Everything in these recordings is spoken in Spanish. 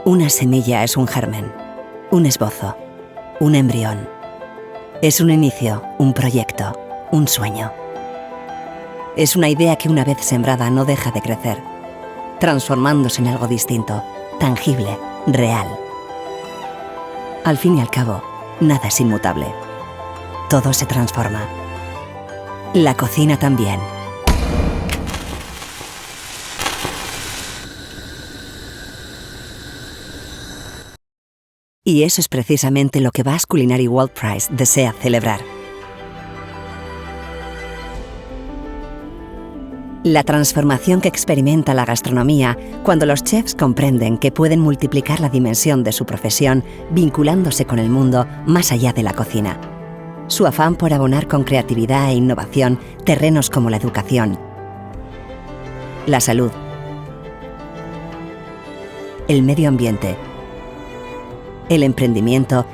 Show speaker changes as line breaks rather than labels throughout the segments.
Una semilla es un germen, un esbozo, un embrión. Es un inicio, un proyecto, un sueño. Es una idea que una vez sembrada no deja de crecer, transformándose en algo distinto, tangible, real. Al fin y al cabo, nada es inmutable. Todo se transforma. La cocina también. Y eso es precisamente lo que Basque Culinary World Prize desea celebrar. La transformación que experimenta la gastronomía cuando los chefs comprenden que pueden multiplicar la dimensión de su profesión vinculándose con el mundo más allá de la cocina. Su afán por abonar con creatividad e innovación terrenos como la educación, la salud, el medio ambiente, el emprendimiento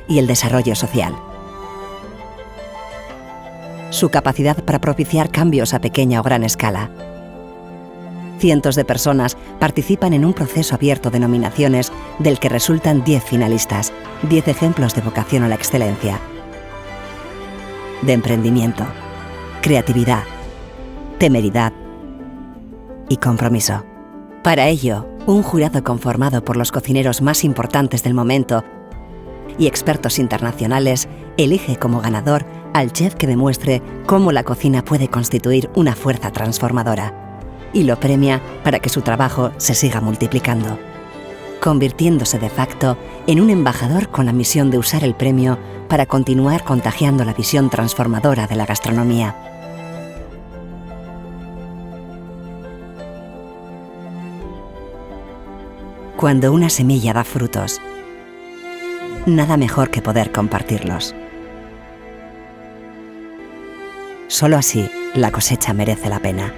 y el desarrollo social. Su capacidad para propiciar cambios a pequeña o gran escala. Cientos de personas participan en un proceso abierto de nominaciones del que resultan 10 finalistas, 10 ejemplos de vocación a la excelencia, de emprendimiento, creatividad, temeridad y compromiso. Para ello, un jurado conformado por los cocineros más importantes del momento y expertos internacionales elige como ganador al chef que demuestre cómo la cocina puede constituir una fuerza transformadora y lo premia para que su trabajo se siga multiplicando, convirtiéndose de facto en un embajador con la misión de usar el premio para continuar contagiando la visión transformadora de la gastronomía. Cuando una semilla da frutos, nada mejor que poder compartirlos. Solo así la cosecha merece la pena.